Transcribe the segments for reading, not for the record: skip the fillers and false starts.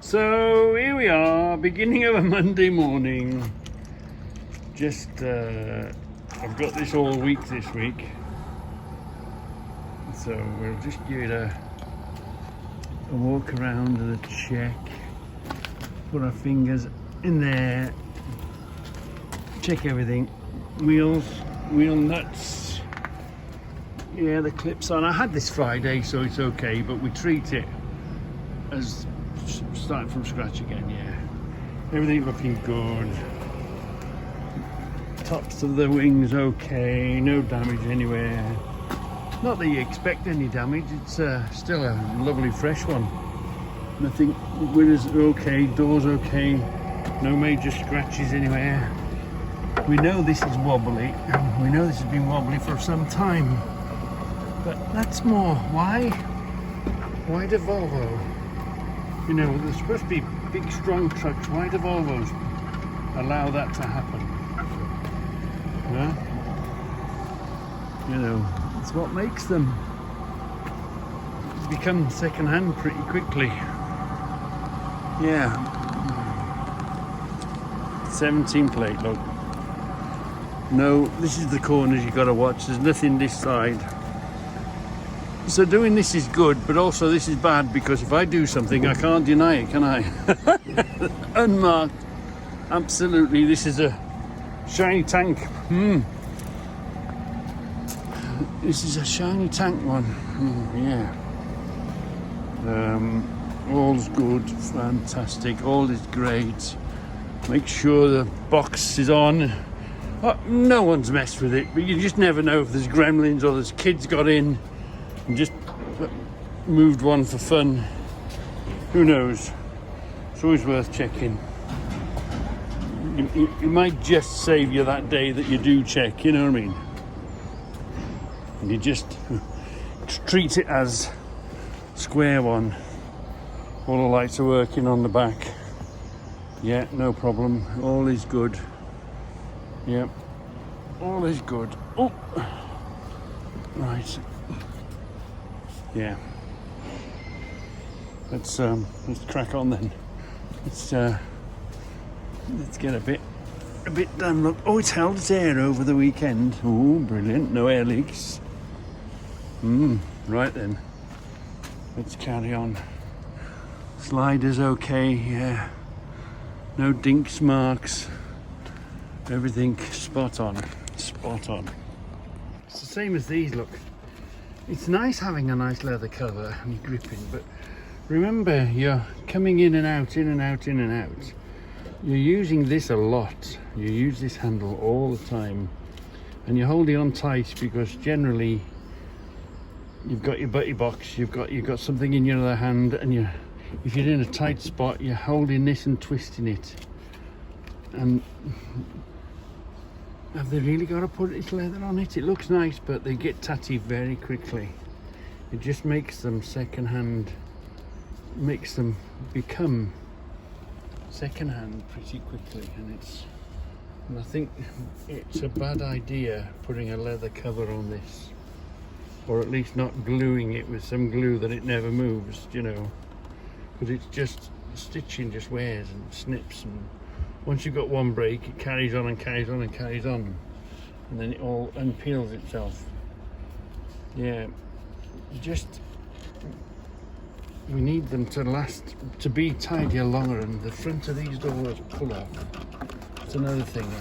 So here we are, beginning of a Monday morning. I've got this all week this week. So we'll just give it a walk around and a check. Put our fingers in there. Check everything. Wheels, wheel nuts. Yeah, the clip's on. I had this Friday, so it's okay, but we treat it as starting from scratch again. Yeah, everything looking good. Tops of the wings okay, no damage anywhere. Not that you expect any damage, it's still a lovely fresh one. Nothing, windows are okay, doors okay, no major scratches anywhere. We know this is wobbly, we know this has been wobbly for some time, but that's more, why do Volvo? You know, there's supposed to be big strong trucks, why do Volvos allow that to happen? Huh? You know, it's what makes them become second hand pretty quickly. Yeah. 17 plate, look. No, this is the corners you've got to watch, there's nothing this side. So doing this is good, but also this is bad because if I do something, I can't deny it, can I? Unmarked. Absolutely, this is a shiny tank. This is a shiny tank one. Yeah. All's good, fantastic, all is great. Make sure the box is on. Oh, no one's messed with it, but you just never know if there's gremlins or there's kids got in and just moved one for fun. Who knows? It's always worth checking. It might just save you that day that you do check, you know what I mean? And you just treat it as square one. All the lights are working on the back. Yeah, no problem. All is good. Yep, all is good. Oh, right. Yeah. Let's crack on then. Let's get a bit done. Look, oh, it's held its air over the weekend. Oh, brilliant! No air leaks. Right then. Let's carry on. Sliders okay. Yeah. No dinks marks. Everything spot on. Spot on. It's the same as these. Look. It's nice having a nice leather cover and gripping, but remember you're coming in and out, in and out, in and out. You're using this a lot. You use this handle all the time and you're holding on tight because generally you've got your butty box, you've got something in your other hand, and if you're in a tight spot you're holding this and twisting it. And have they really got to put this leather on it? It looks nice, but they get tatty very quickly. It just makes them second-hand, makes them become second-hand pretty quickly, and I think it's a bad idea putting a leather cover on this, or at least not gluing it with some glue that it never moves, you know, because it's just stitching just wears and snips, and once you've got one break, it carries on and carries on and carries on, and then it all unpeels itself. Yeah, we need them to last, to be tidier longer, and the front of these doors pull off. That's another thing.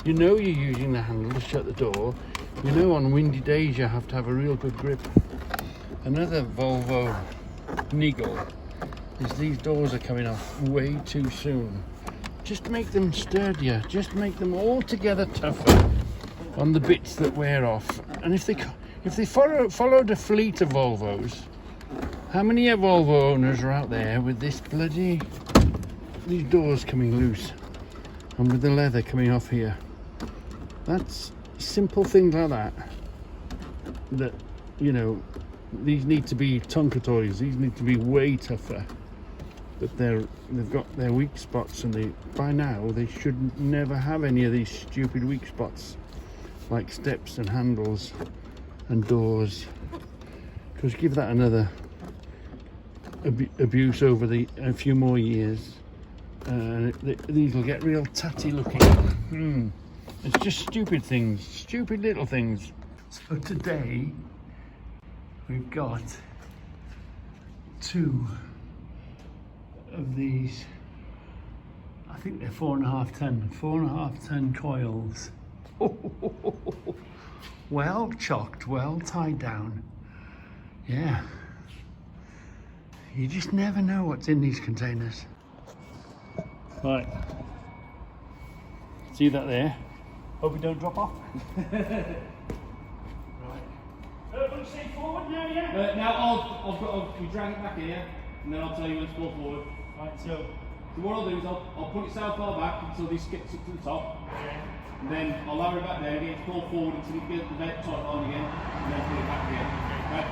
You know you're using the handle to shut the door. You know on windy days you have to have a real good grip. Another Volvo niggle is these doors are coming off way too soon. Just make them sturdier, just make them all together tougher on the bits that wear off. And if they followed a fleet of Volvos, how many Volvo owners are out there with these doors coming loose and with the leather coming off here? That's simple things like that, you know, these need to be Tonka toys, these need to be way tougher. But they've got their weak spots, and by now they should never have any of these stupid weak spots like steps and handles and doors, because give that another abuse over a few more years. These will get real tatty looking. It's just stupid things, stupid little things. So today we've got 2 of these. I think they're 4.5 ton coils. Well chocked, well tied down. Yeah. You just never know what's in these containers. Right. See that there? Hope we don't drop off. Right. We'll stay forward now, yeah? Now I'll drag it back here, and then I'll tell you when to go forward. Right, so what I'll do is I'll put it so far back until this gets up to the top. yeah. And then I'll lower it back there again, pull forward until it gets the vent top on again, and then put it back again. Right?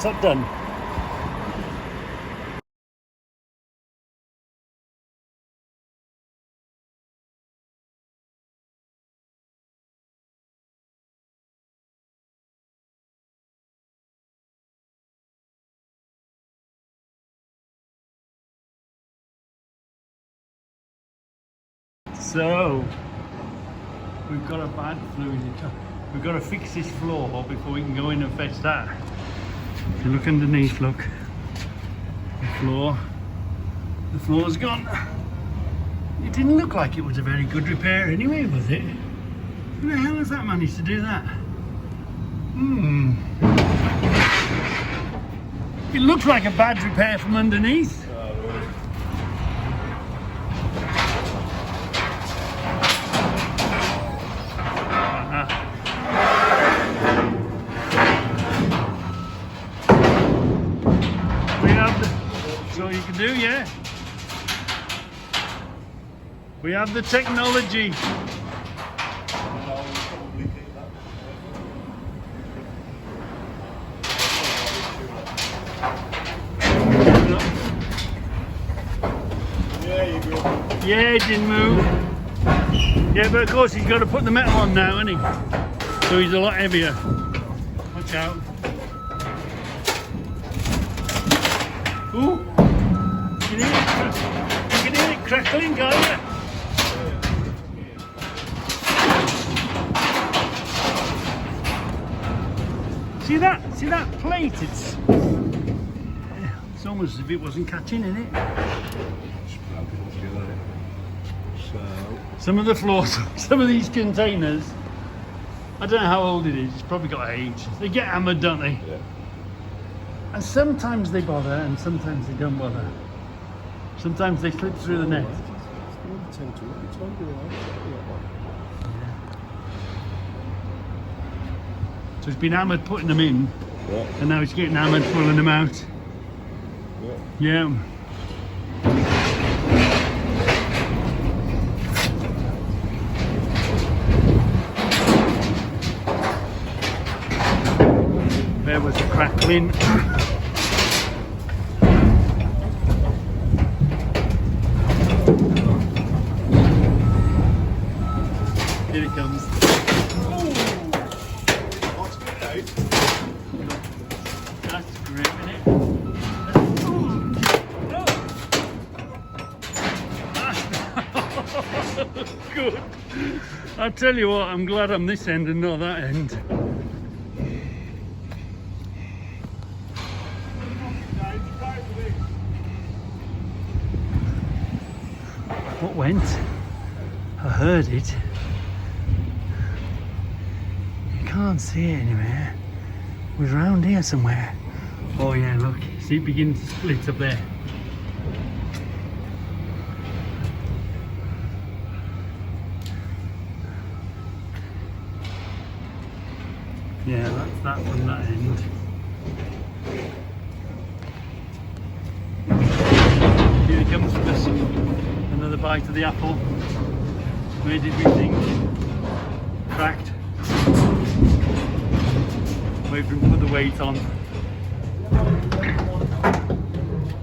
What's that done? So we've got a bad fluid. We've got to fix this floor before we can go in and fetch that. If you look underneath, look, the floor's gone. It didn't look like it was a very good repair anyway, was it? How the hell has that managed to do that? It looks like a bad repair from underneath. You can do, yeah. We have the technology. Yeah, you go. Yeah, it didn't move. Yeah, but of course he's got to put the metal on now, hasn't he? So he's a lot heavier. Watch out. Ooh. can hear it crackling, can't you? See that plate? It's almost as if it wasn't catching in it. Some of the floors, some of these containers, I don't know how old it is. It's probably got age. They get hammered, don't they? Yeah. And sometimes they bother, and sometimes they don't bother. Sometimes they slip through the net. So it's been hammered putting them in, and now it's getting hammered pulling them out. Yeah. There was a crackling. Here it comes. That's great, isn't it? Good. I tell you what, I'm glad I'm this end and not that end. What went? I heard it. You can't see it anywhere. It was round here somewhere. Oh yeah, look. See it begins to split up there. Yeah, that's that from that end. Here it comes with us. Another bite of the apple. Where did we think? Cracked. Wait for him to put the weight on.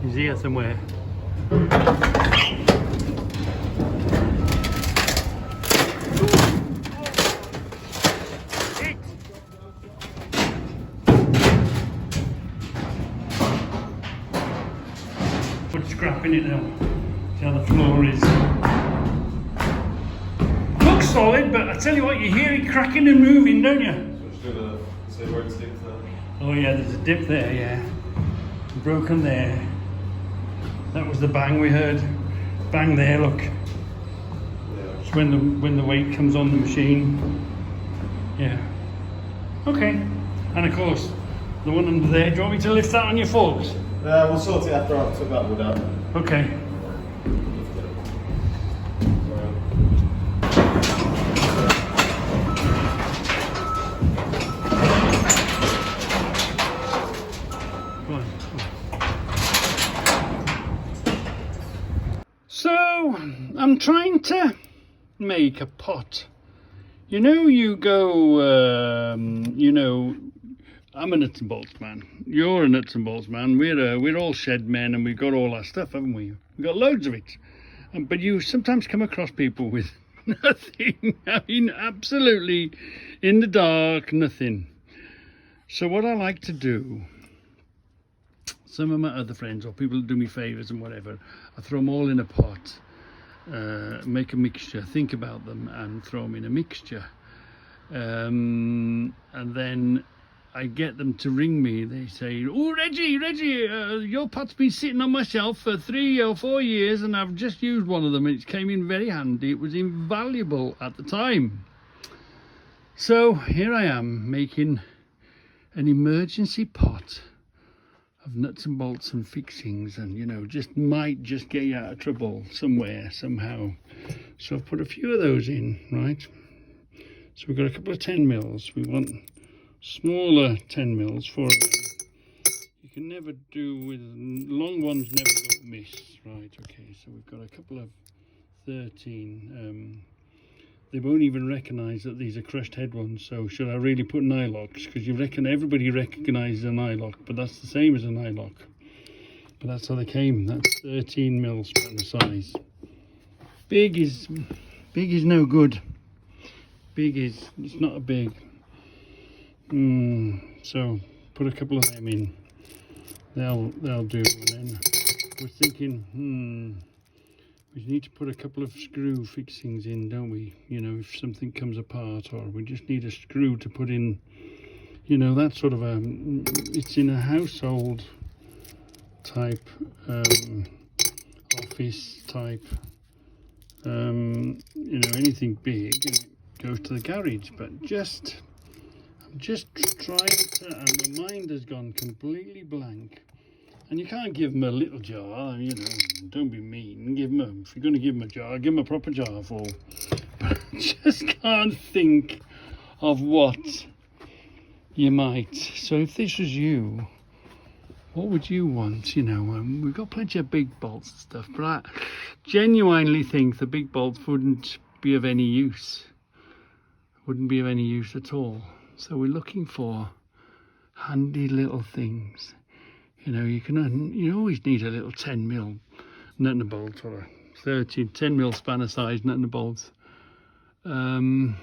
He's here somewhere. Put scrap in it now. See how the floor is. Looks solid, but I tell you what, you hear it cracking and moving, don't you? Oh yeah, there's a dip there, yeah. Broken there. That was the bang we heard. Bang there, look. It's when the weight comes on the machine. Yeah. Okay. And of course, the one under there, do you want me to lift that on your forks? We'll sort it after I've took that wood out. Okay. So, I'm trying to make a pot. You know, you go, you know, I'm a nuts and bolts man. You're a nuts and bolts man. We're all shed men, and we've got all our stuff, haven't we? We've got loads of it. But you sometimes come across people with nothing. I mean, absolutely in the dark, nothing. So what I like to do, some of my other friends or people that do me favours and whatever, I throw them all in a pot, make a mixture, think about them and throw them in a mixture. And then I get them to ring me. They say, "Oh, Reggie, your pot's been sitting on my shelf for 3 or 4 years and I've just used one of them and it came in very handy. It was invaluable at the time." So here I am making an emergency pot of nuts and bolts and fixings, and you know, might just get you out of trouble somewhere, somehow. So I've put a few of those in, right? So we've got a couple of 10 mils. We want smaller 10 mils, 4 of them. You can never do with long ones, never go miss, right? Okay, so we've got a couple of 13. They won't even recognise that these are crushed head ones, so should I really put nylocks? Because everybody recognises an nylock, but that's the same as a nylock. But that's how they came. That's 13 mils spanner size. Big is no good. It's not a big. So put a couple of them in. They'll do, and then we're thinking, we need to put a couple of screw fixings in, don't we? You know, if something comes apart, or we just need a screw to put in, you know, that sort of it's in a household type, office type, you know, anything big, and it goes to the garage. But I'm just trying to, and my mind has gone completely blank. And you can't give them a little jar, you know, don't be mean. Give them if you're going to give them a jar, give them a proper jar full. But I just can't think of what you might. So if this was you, what would you want? You know, we've got plenty of big bolts and stuff, but I genuinely think the big bolts wouldn't be of any use. Wouldn't be of any use at all. So we're looking for handy little things. You know, you always need a little 10mm nut and bolt, or a 10mm spanner size nut and bolts. And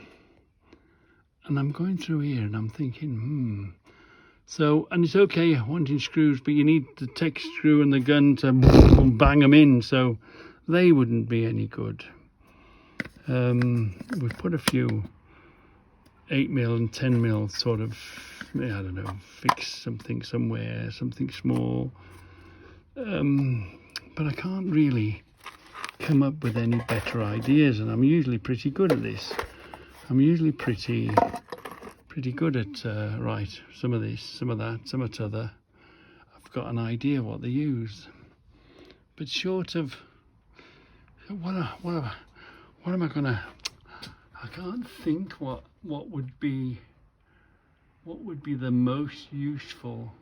I'm going through here and I'm thinking, So, and it's okay wanting screws, but you need the tech screw and the gun to bang them in, so they wouldn't be any good. We've put a few 8mm and 10mm sort of, I don't know, fix something somewhere, something small. But I can't really come up with any better ideas, and I'm usually pretty good at this. I'm usually pretty good at, right, some of this, some of that, some of t'other. I've got an idea what they use. But short of, what am I gonna, I can't think what would be the most useful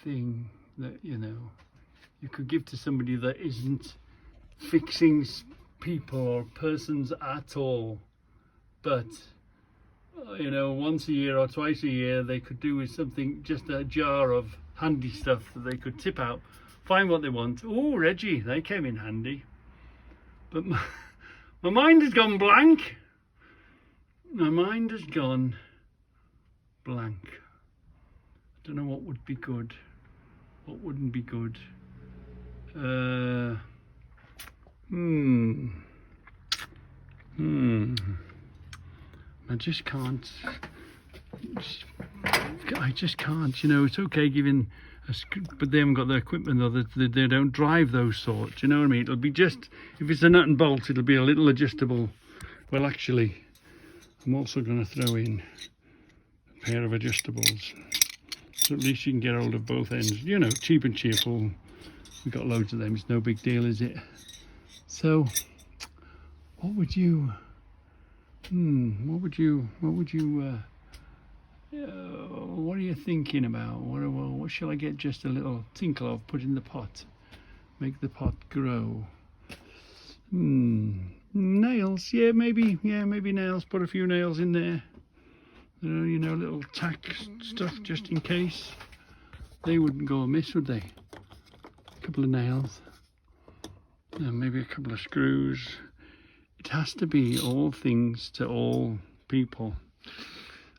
thing that, you know, you could give to somebody that isn't fixing people or persons at all, but you know, once a year or twice a year they could do with something, just a jar of handy stuff that they could tip out, find what they want. Oh, Reggie, they came in handy. But my mind has gone blank. My mind has gone blank. I don't know what would be good, what wouldn't be good. I just can't. I just can't. You know, it's okay giving a screw, but they haven't got the equipment, or they don't drive those sorts. You know what I mean? It'll be just, if it's a nut and bolt, it'll be a little adjustable. Well, actually, I'm also going to throw in a pair of adjustables, so at least you can get hold of both ends. You know, cheap and cheerful. We've got loads of them. It's no big deal, is it? So, what would you? What are you thinking about? What shall I get just a little tinkle of, put in the pot, make the pot grow? Nails, maybe nails, put a few nails in there. You know, little tack stuff just in case. They wouldn't go amiss, would they? A couple of nails, and maybe a couple of screws. It has to be all things to all people.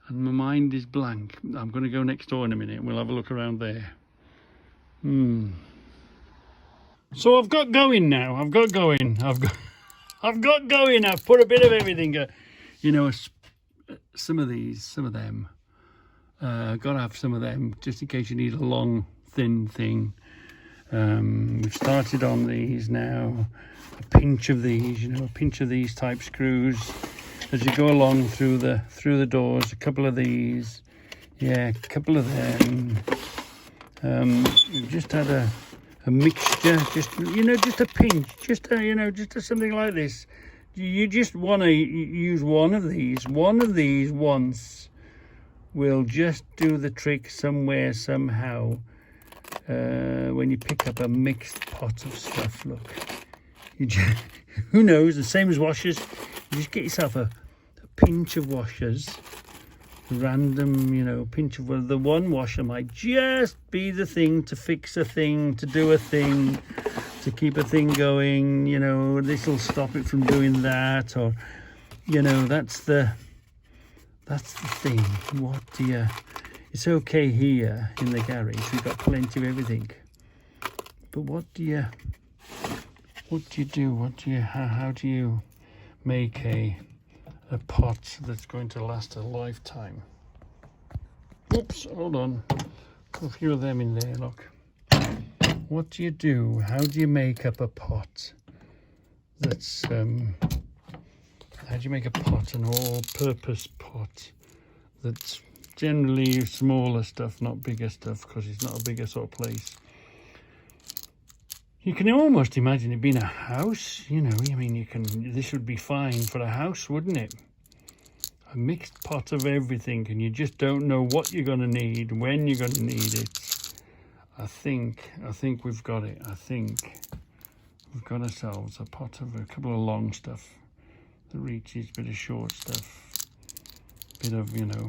And my mind is blank. I'm going to go next door in a minute and we'll have a look around there. So I've got going now. I've got going. I've put a bit of everything. You know, some of them. Got to have some of them just in case you need a long, thin thing. We've started on these now. A pinch of these, you know, a pinch of these type screws as you go along through the doors. A couple of these, a couple of them. We've just had a mixture, just, you know, just a pinch, just something like this. You just want to use one of these once will just do the trick somewhere, somehow. When you pick up a mixed pot of stuff, look, who knows, the same as washers, you just get yourself a pinch of washers, random, you know, pinch of, the one washer might just be the thing to fix a thing, to do a thing, to keep a thing going, you know, this will stop it from doing that, or, you know, that's the thing. What do you, it's okay here in the garage, we've got plenty of everything. But what do you do? How do you make a pot that's going to last a lifetime? Oops, hold on. A few of them in there, look. What do you do? How do you make up a pot that's how do you make a pot, an all-purpose pot that's generally smaller stuff, not bigger stuff, because it's not a bigger sort of place? You can almost imagine it being a house, you know. I mean, this would be fine for a house, wouldn't it? A mixed pot of everything, and you just don't know what you're going to need, when you're going to need it. I think we've got it. I think we've got ourselves a pot of a couple of long stuff that reaches, a bit of short stuff, bit of, you know,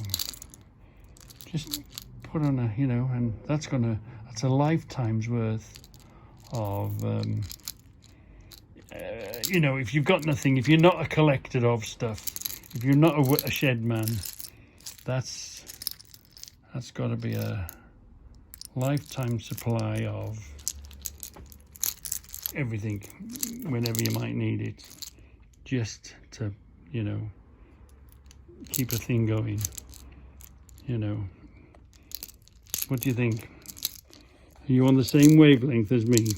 just put on a, you know, and that's a lifetime's worth of, you know, if you've got nothing, if you're not a collector of stuff, if you're not a shed man, that's got to be a lifetime supply of everything whenever you might need it, just to, you know, keep a thing going, you know. What do you think? Are you on the same wavelength as me?